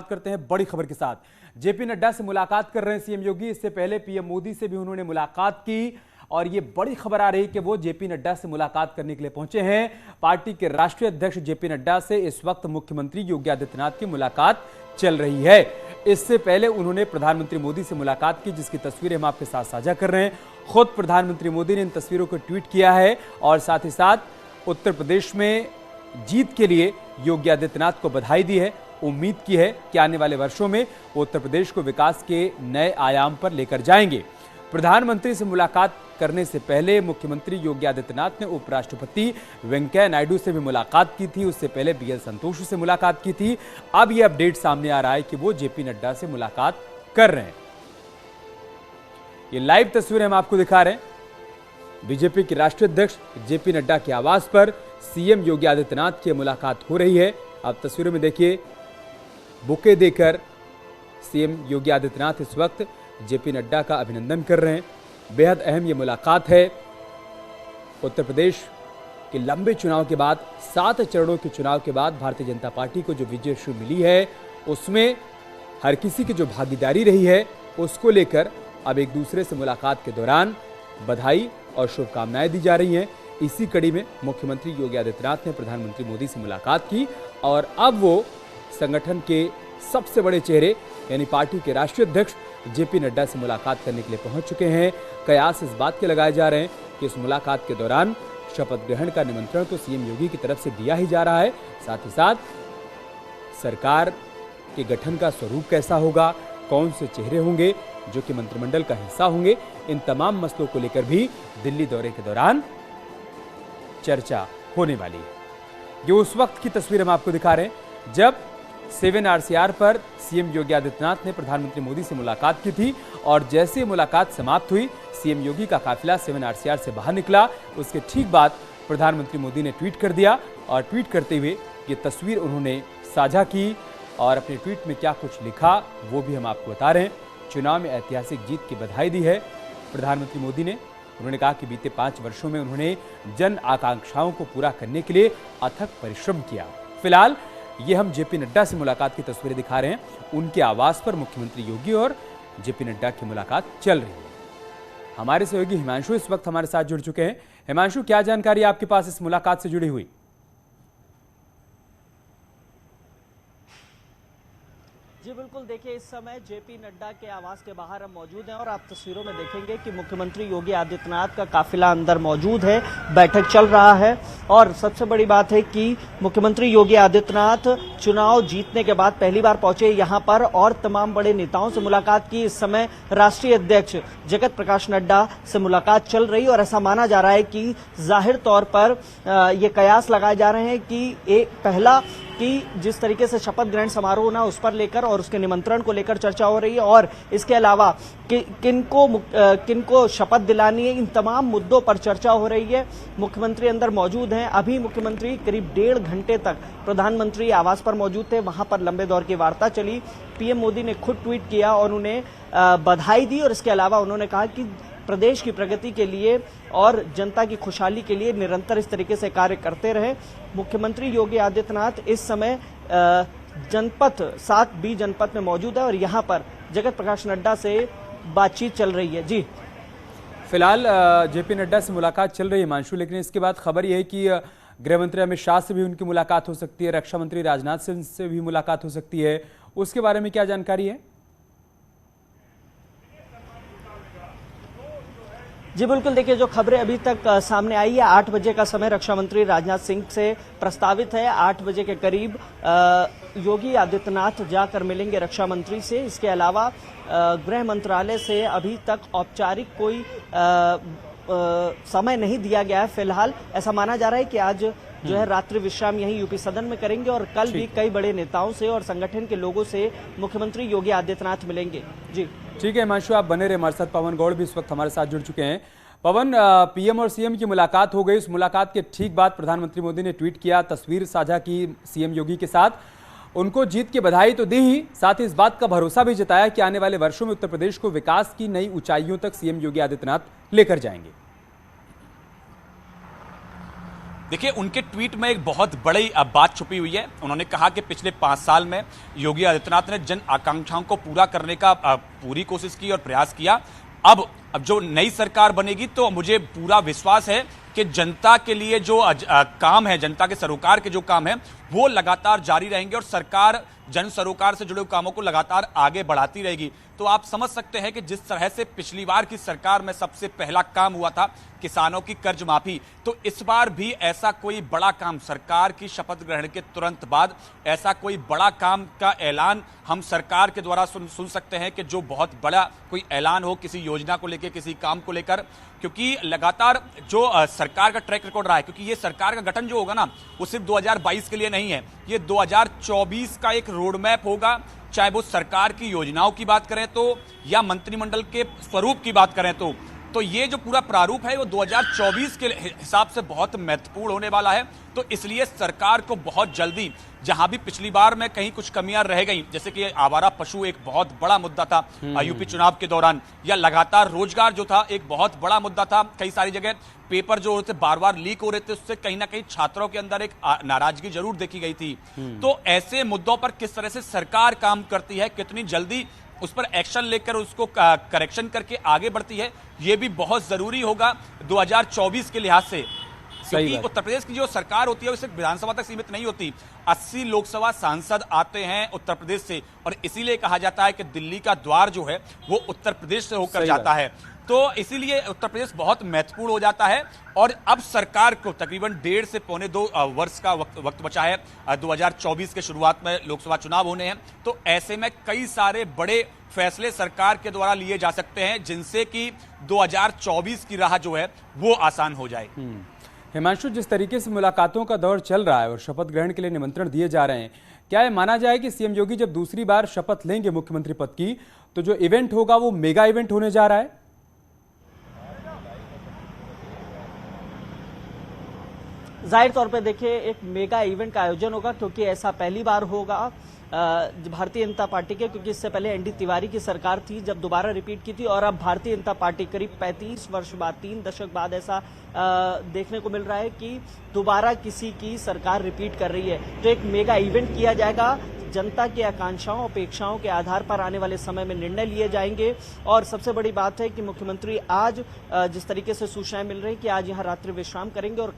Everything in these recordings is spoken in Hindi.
करते हैं बड़ी खबर के साथ। जेपी नड्डा से मुलाकात कर रहे हैं सीएम योगी। इससे पहले पीएम मोदी से भी उन्होंने मुलाकात की और ये बड़ी खबर आ रही है कि वो जेपी नड्डा से मुलाकात करने के लिए पहुंचे हैं। पार्टी के राष्ट्रीय अध्यक्ष जेपी नड्डा से इस वक्त मुख्यमंत्री योगी आदित्यनाथ की मुलाकात चल रही है। इससे पहले उन्होंने प्रधानमंत्री मोदी से मुलाकात की, जिसकी तस्वीरें हम आपके साथ साझा कर रहे हैं। खुद प्रधानमंत्री मोदी ने इन तस्वीरों को ट्वीट किया है और साथ ही साथ उत्तर प्रदेश में जीत के लिए योगी आदित्यनाथ को बधाई दी है। उम्मीद की है कि आने वाले वर्षों में वो उत्तर प्रदेश को विकास के नए आयाम पर लेकर जाएंगे। प्रधानमंत्री से मुलाकात करने से पहले मुख्यमंत्री योगी आदित्यनाथ ने उपराष्ट्रपति वेंकैया नायडू से भी मुलाकात की थी। उससे पहले बीएल संतोष से मुलाकात की थी। अब यह अपडेट सामने आ रहा है कि वो जेपी नड्डा से मुलाकात कर रहे हैं। ये लाइव तस्वीरें हम आपको दिखा रहे हैं। बीजेपी के राष्ट्रीय अध्यक्ष जेपी नड्डा के आवास पर सीएम योगी आदित्यनाथ की मुलाकात हो रही है। आप तस्वीरों में देखिए, बुके देकर सीएम योगी आदित्यनाथ इस वक्त जेपी नड्डा का अभिनंदन कर रहे हैं। बेहद अहम ये मुलाकात है। उत्तर प्रदेश के लंबे चुनाव के बाद, 7 चरणों के चुनाव के बाद भारतीय जनता पार्टी को जो विजय मिली है, उसमें हर किसी की जो भागीदारी रही है, उसको लेकर अब एक दूसरे से मुलाकात के दौरान बधाई और शुभकामनाएं दी जा रही हैं। इसी कड़ी में मुख्यमंत्री योगी आदित्यनाथ ने प्रधानमंत्री मोदी से मुलाकात की और अब वो संगठन के सबसे बड़े चेहरे यानी पार्टी के राष्ट्रीय अध्यक्ष जेपी नड्डा से मुलाकात करने के लिए पहुंच चुके हैं। कयास इस बात के लगाए जा रहे हैं कि इस मुलाकात के दौरान शपथ ग्रहण का निमंत्रण तो सीएम योगी की तरफ से दिया ही जा रहा है, साथ ही साथ सरकार के गठन का स्वरूप कैसा होगा, कौन से चेहरे होंगे जो कि मंत्रिमंडल का हिस्सा होंगे, इन तमाम मसलों को लेकर भी दिल्ली दौरे के दौरान चर्चा होने वाली है। ये उस वक्त की तस्वीर हम आपको दिखा रहे हैं जब 7 RCR पर सीएम योगी आदित्यनाथ ने प्रधानमंत्री मोदी से मुलाकात की थी और जैसे मुलाकात समाप्त हुई, सीएम योगी का काफिला 7 RCR से बाहर निकला। उसके ठीक बाद प्रधानमंत्री मोदी ने ट्वीट कर दिया और ट्वीट करते हुए ये तस्वीर उन्होंने साझा की और अपने ट्वीट में क्या कुछ लिखा वो भी हम आपको बता रहे हैं। चुनाव में ऐतिहासिक जीत की बधाई दी है प्रधानमंत्री मोदी ने। उन्होंने कहा कि बीते 5 वर्षों में उन्होंने जन आकांक्षाओं को पूरा करने के लिए अथक परिश्रम किया। फिलहाल ये हम जेपी नड्डा से मुलाकात की तस्वीरें दिखा रहे हैं। उनके आवास पर मुख्यमंत्री योगी और जेपी नड्डा की मुलाकात चल रही है। हमारे सहयोगी हिमांशु इस वक्त हमारे साथ जुड़ चुके हैं। हिमांशु, क्या जानकारी आपके पास इस मुलाकात से जुड़ी हुई? जी बिल्कुल, देखिए इस समय जेपी नड्डा के आवास के बाहर हम मौजूद हैं और आप तस्वीरों में देखेंगे कि मुख्यमंत्री योगी आदित्यनाथ का काफिला अंदर मौजूद है, बैठक चल रहा है। और सबसे बड़ी बात है कि मुख्यमंत्री योगी आदित्यनाथ चुनाव जीतने के बाद पहली बार पहुंचे यहां पर और तमाम बड़े नेताओं से मुलाकात की। इस समय राष्ट्रीय अध्यक्ष जगत प्रकाश नड्डा से मुलाकात चल रही और ऐसा माना जा रहा है कि जाहिर तौर पर ये कयास लगाए जा रहे हैं कि एक पहला कि जिस तरीके से शपथ ग्रहण समारोह ना उस पर लेकर और उसके निमंत्रण को लेकर चर्चा हो रही है और इसके अलावा किनको शपथ दिलानी है, इन तमाम मुद्दों पर चर्चा हो रही है। मुख्यमंत्री अंदर मौजूद हैं। अभी मुख्यमंत्री करीब 1.5 घंटे तक प्रधानमंत्री आवास पर मौजूद थे, वहां पर लंबे दौर की वार्ता चली। पीएम मोदी ने खुद ट्वीट किया और उन्हें बधाई दी और इसके अलावा उन्होंने कहा कि प्रदेश की प्रगति के लिए और जनता की खुशहाली के लिए निरंतर इस तरीके से कार्य करते रहे। मुख्यमंत्री योगी आदित्यनाथ इस समय जनपद 7B जनपद में मौजूद है और यहां पर जगत प्रकाश नड्डा से बातचीत चल रही है। जी फिलहाल जेपी नड्डा से मुलाकात चल रही है हिमांशु, लेकिन इसके बाद खबर यह है कि गृह मंत्री अमित शाह से भी उनकी मुलाकात हो सकती है, रक्षा मंत्री राजनाथ सिंह से भी मुलाकात हो सकती है। उसके बारे में क्या जानकारी है? जी बिल्कुल, देखिए जो खबरें अभी तक सामने आई है, 8 बजे का समय रक्षा मंत्री राजनाथ सिंह से प्रस्तावित है। 8 बजे के करीब योगी आदित्यनाथ जाकर मिलेंगे रक्षा मंत्री से। इसके अलावा गृह मंत्रालय से अभी तक औपचारिक कोई समय नहीं दिया गया है। फिलहाल ऐसा माना जा रहा है कि आज जो है रात्रि विश्राम यहीं यूपी सदन में करेंगे और कल भी कई बड़े नेताओं से और संगठन के लोगों से मुख्यमंत्री योगी आदित्यनाथ मिलेंगे। जी ठीक है हिमांशु, आप बने रहे हमारे साथ। पवन गौड़ भी इस वक्त हमारे साथ जुड़ चुके हैं। पवन, पीएम और सीएम की मुलाकात हो गई। उस मुलाकात के ठीक बाद प्रधानमंत्री मोदी ने ट्वीट किया, तस्वीर साझा की सीएम योगी के साथ। उनको जीत की बधाई तो दी ही, साथ ही इस बात का भरोसा भी जताया कि आने वाले वर्षों में उत्तर प्रदेश को विकास की नई ऊंचाइयों तक सीएम योगी आदित्यनाथ लेकर जाएंगे। देखिए, उनके ट्वीट में एक बहुत बड़ी बात छुपी हुई है। उन्होंने कहा कि पिछले 5 साल में योगी आदित्यनाथ ने जन आकांक्षाओं को पूरा करने का पूरी कोशिश की और प्रयास किया। अब जो नई सरकार बनेगी तो मुझे पूरा विश्वास है कि जनता के लिए जो काम है, जनता के सरोकार के जो काम है, वो लगातार जारी रहेंगे और सरकार जन सरोकार से जुड़े कामों को लगातार आगे बढ़ाती रहेगी। तो आप समझ सकते हैं कि जिस तरह से पिछली बार की सरकार में सबसे पहला काम हुआ था किसानों की कर्ज माफी, तो इस बार भी ऐसा कोई बड़ा काम सरकार की शपथ ग्रहण के तुरंत बाद ऐसा कोई बड़ा काम का ऐलान हम सरकार के द्वारा सुन सकते हैं कि जो बहुत बड़ा कोई ऐलान हो किसी योजना को लेकर, किसी काम को लेकर, क्योंकि लगातार जो सरकार का ट्रैक रिकॉर्ड रहा है, क्योंकि ये सरकार का गठन जो होगा ना, वो सिर्फ 2022 के लिए नहीं है, ये 2024 का एक रोड मैप होगा। चाहे वो सरकार की योजनाओं की बात करें तो या मंत्रिमंडल के स्वरूप की बात करें तो ये जो पूरा प्रारूप है वो 2024 के हिसाब से बहुत महत्वपूर्ण होने वाला है। तो इसलिए सरकार को बहुत जल्दी, जहां भी पिछली बार में कहीं कुछ कमियां रह गई, जैसे कि आवारा पशु एक बहुत बड़ा मुद्दा था यूपी चुनाव के दौरान, या लगातार रोजगार जो था एक बहुत बड़ा मुद्दा था, कई सारी जगह पेपर जो होते बार बार लीक हो रहे थे, उससे कहीं ना कहीं छात्रों के अंदर एक नाराजगी जरूर देखी गई थी। तो ऐसे मुद्दों पर किस तरह से सरकार काम करती है, कितनी जल्दी उस पर एक्शन लेकर उसको करेक्शन करके आगे बढ़ती है, यह भी बहुत जरूरी होगा 2024 के लिहाज से। क्योंकि उत्तर प्रदेश की जो सरकार होती है वो सिर्फ विधानसभा तक सीमित नहीं होती। 80 लोकसभा सांसद आते हैं उत्तर प्रदेश से, और इसीलिए कहा जाता है कि दिल्ली का द्वार जो है वो उत्तर प्रदेश से होकर जाता है। तो इसीलिए उत्तर प्रदेश बहुत महत्वपूर्ण हो जाता है। और अब सरकार को तकरीबन 1.5 से पौने 2 वर्ष का वक्त बचा है। 2024 के शुरुआत में लोकसभा चुनाव होने हैं, तो ऐसे में कई सारे बड़े फैसले सरकार के द्वारा लिए जा सकते हैं जिनसे कि 2024 की राह जो है वो आसान हो जाए। हिमांशु, जिस तरीके से मुलाकातों का दौर चल रहा है और शपथ ग्रहण के लिए निमंत्रण दिए जा रहे हैं, क्या यह माना जाए कि सीएम योगी जब दूसरी बार शपथ लेंगे मुख्यमंत्री पद की, तो जो इवेंट होगा वो मेगा इवेंट होने जा रहा है? जाहिर तौर पे देखिए एक मेगा इवेंट का आयोजन होगा, क्योंकि ऐसा पहली बार होगा भारतीय जनता पार्टी के, क्योंकि इससे पहले एनडी तिवारी की सरकार थी जब दोबारा रिपीट की थी, और अब भारतीय जनता पार्टी करीब 35 वर्ष बाद, 3 दशक बाद ऐसा देखने को मिल रहा है कि दोबारा किसी की सरकार रिपीट कर रही है। तो एक मेगा इवेंट किया जाएगा, जनता की आकांक्षाओं अपेक्षाओं के आधार पर आने वाले समय में निर्णय लिए जाएंगे। और सबसे बड़ी बात है कि मुख्यमंत्री आज जिस तरीके से सूचनाएं मिल रही है कि आज यहां रात्रि विश्राम करेंगे और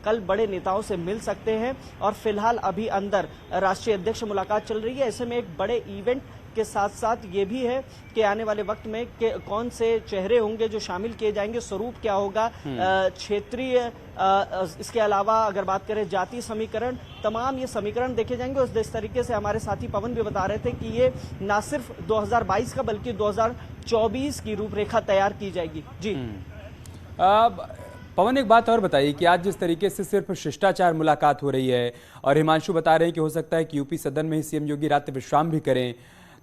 कल बड़े नेताओं से मिल सकते हैं। और फिलहाल अभी अंदर राष्ट्रीय अध्यक्ष मुलाकात चल रही है। ऐसे में एक बड़े इवेंट के साथ साथ ये भी है कि आने वाले वक्त में कौन से चेहरे होंगे जो शामिल किए जाएंगे, स्वरूप क्या होगा, क्षेत्रीय, इसके अलावा अगर बात करें जातीय समीकरण, तमाम ये समीकरण देखे जाएंगे। और इस तरीके से हमारे साथी पवन भी बता रहे थे कि ये ना सिर्फ 2022 का बल्कि 2024 की रूपरेखा तैयार की जाएगी। जी पवन, एक बात और बताइए कि आज जिस तरीके से सिर्फ शिष्टाचार मुलाकात हो रही है और हिमांशु बता रहे हैं कि हो सकता है कि यूपी सदन में ही सीएम योगी रात्रि विश्राम भी करें,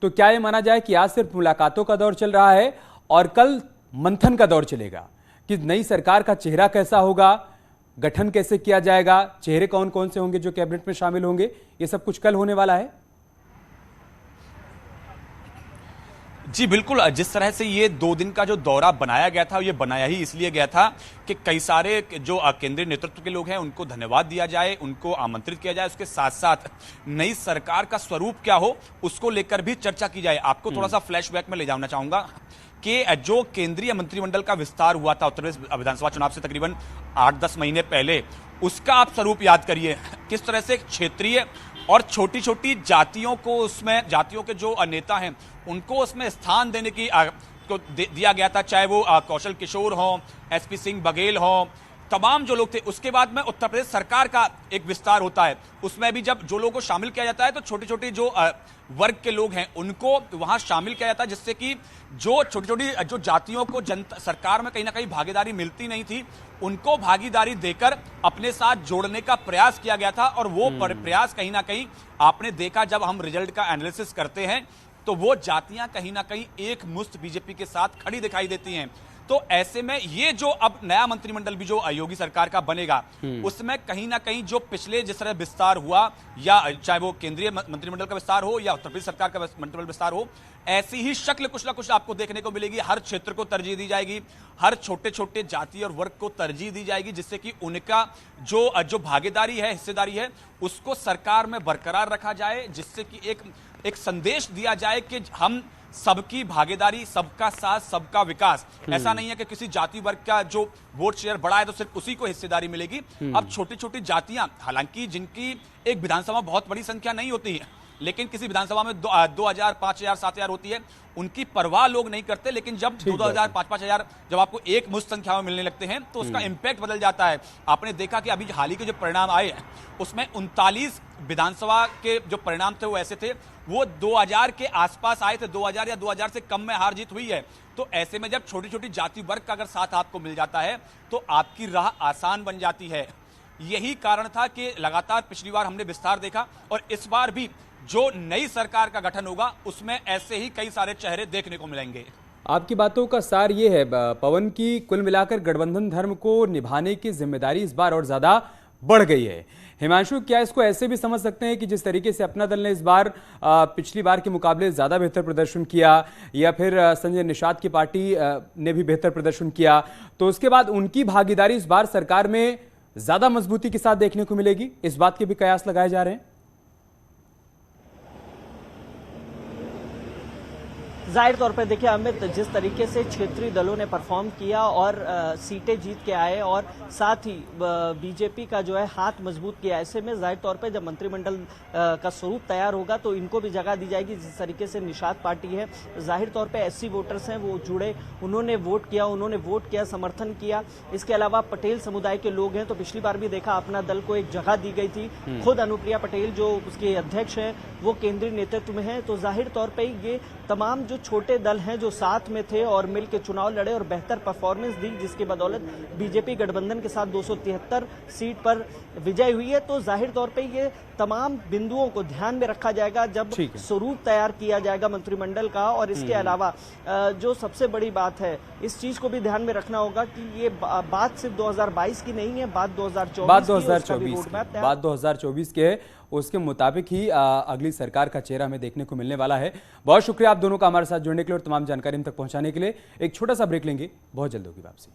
तो क्या ये माना जाए कि आज सिर्फ मुलाकातों का दौर चल रहा है और कल मंथन का दौर चलेगा कि नई सरकार का चेहरा कैसा होगा, गठन कैसे किया जाएगा, चेहरे कौन कौन से होंगे जो कैबिनेट में शामिल होंगे, ये सब कुछ कल होने वाला है? जी बिल्कुल, जिस तरह से ये 2 दिन का जो दौरा बनाया गया था, ये बनाया ही इसलिए गया था कि कई सारे जो केंद्रीय नेतृत्व के लोग हैं उनको धन्यवाद दिया जाए, उनको आमंत्रित किया जाए, उसके साथ साथ नई सरकार का स्वरूप क्या हो उसको लेकर भी चर्चा की जाए। आपको थोड़ा सा फ्लैशबैक में ले जाना चाहूंगा कि जो केंद्रीय मंत्रिमंडल का विस्तार हुआ था उत्तर प्रदेश विधानसभा चुनाव से तकरीबन 8-10 महीने पहले, उसका आप स्वरूप याद करिए। किस तरह से क्षेत्रीय और छोटी छोटी जातियों को, उसमें जातियों के जो नेता हैं उनको उसमें स्थान देने की दिया गया था, चाहे वो कौशल किशोर हो, एसपी सिंह बघेल हो, तमाम जो लोग थे। उसके बाद में उत्तर प्रदेश सरकार का एक विस्तार होता है, उसमें भी जब जो लोगों को शामिल किया जाता है तो छोटी छोटी जो वर्ग के लोग हैं उनको वहां शामिल किया जाता है, जिससे कि जो छोटी छोटी जो जातियों को जनता सरकार में कहीं ना कहीं भागीदारी मिलती नहीं थी, उनको भागीदारी देकर अपने साथ जोड़ने का प्रयास किया गया था। और वो प्रयास कहीं ना कहीं आपने देखा, जब हम रिजल्ट का एनालिसिस करते हैं तो वो जातियां कहीं ना कहीं एक मुश्त बीजेपी के साथ खड़ी दिखाई देती हैं। तो ऐसे में ये जो अब नया मंत्रिमंडल भी जो योगी सरकार का बनेगा, उसमें कहीं ना कहीं जो पिछले जिस तरह विस्तार हुआ, या चाहे वो केंद्रीय मंत्रिमंडल का विस्तार हो या उत्तर प्रदेश सरकार का मंत्रिमंडल विस्तार हो, ऐसी ही शक्ल कुछ ना कुछ आपको देखने को मिलेगी। हर क्षेत्र को तरजीह दी जाएगी, हर छोटे छोटे जाति और वर्ग को तरजीह दी जाएगी, जिससे कि उनका जो भागीदारी है, हिस्सेदारी है, उसको सरकार में बरकरार रखा जाए, जिससे कि एक संदेश दिया जाए कि हम सबकी भागीदारी, सबका साथ, सबका विकास। ऐसा नहीं है कि किसी जाति वर्ग का जो वोट शेयर बढ़ा है तो सिर्फ उसी को हिस्सेदारी मिलेगी। अब छोटी छोटी जातियां, हालांकि जिनकी एक विधानसभा बहुत बड़ी संख्या नहीं होती है, लेकिन किसी विधानसभा में 2000, 5000, 7000 होती है, उनकी परवाह लोग नहीं करते। लेकिन जब 2000, 5000 जब आपको एक मुश्त संख्या में मिलने लगते हैं तो उसका इंपैक्ट बदल जाता है। आपने देखा कि अभी हाल ही के जो परिणाम आए हैं उसमें 39 विधानसभा के जो परिणाम थे वो ऐसे थे, वो 2000 के आसपास आए थे, 2000 या 2000 से कम में हार जीत हुई है। तो ऐसे में जब छोटी छोटी जाति वर्ग का अगर साथ आपको मिल जाता है तो आपकी राह आसान बन जाती है। यही कारण था कि लगातार पिछली बार हमने विस्तार देखा, और इस बार भी जो नई सरकार का गठन होगा उसमें ऐसे ही कई सारे चेहरे देखने को मिलेंगे। आपकी बातों का सार ये है पवन की, कुल मिलाकर गठबंधन धर्म को निभाने की जिम्मेदारी इस बार और ज्यादा बढ़ गई है। हिमांशु, क्या इसको ऐसे भी समझ सकते हैं कि जिस तरीके से अपना दल ने इस बार पिछली बार के मुकाबले ज्यादा बेहतर प्रदर्शन किया, या फिर संजय निषाद की पार्टी ने भी बेहतर प्रदर्शन किया, तो उसके बाद उनकी भागीदारी इस बार सरकार में ज्यादा मजबूती के साथ देखने को मिलेगी? इस बात के भी कयास लगाए जा रहे हैं। जाहिर तौर पर देखिए अमित, जिस तरीके से क्षेत्रीय दलों ने परफॉर्म किया और सीटें जीत के आए, और साथ ही बीजेपी का जो है हाथ मजबूत किया, ऐसे में जाहिर तौर पे जब मंत्रिमंडल का स्वरूप तैयार होगा तो इनको भी जगह दी जाएगी। जिस तरीके से निषाद पार्टी है, जाहिर तौर पे एससी वोटर्स हैं, वो जुड़े, उन्होंने वोट किया, समर्थन किया। इसके अलावा पटेल समुदाय के लोग हैं, तो पिछली बार भी देखा अपना दल को एक जगह दी गई थी। खुद अनुप्रिया पटेल जो उसके अध्यक्ष हैं वो केंद्रीय नेतृत्व में है। तो जाहिर तौर पर ये तमाम जो छोटे दल हैं जो साथ में थे और मिलकर चुनाव लड़े और बेहतर परफॉर्मेंस दी, जिसकी बदौलत बीजेपी गठबंधन के साथ 273 सीट पर विजय हुई है। तो जाहिर तौर पे ये तमाम बिंदुओं को ध्यान में रखा जाएगा जब स्वरूप तैयार किया जाएगा मंत्रिमंडल का। और इसके अलावा जो सबसे बड़ी बात है, इस चीज को भी ध्यान में रखना होगा कि ये बात सिर्फ 2022 की नहीं है, बात 2024 के उसके मुताबिक ही अगली सरकार का चेहरा हमें देखने को मिलने वाला है। बहुत शुक्रिया आप दोनों का हमारे साथ जुड़ने के लिए और तमाम जानकारी हम तक पहुंचाने के लिए। एक छोटा सा ब्रेक लेंगे, बहुत जल्द होगी वापसी।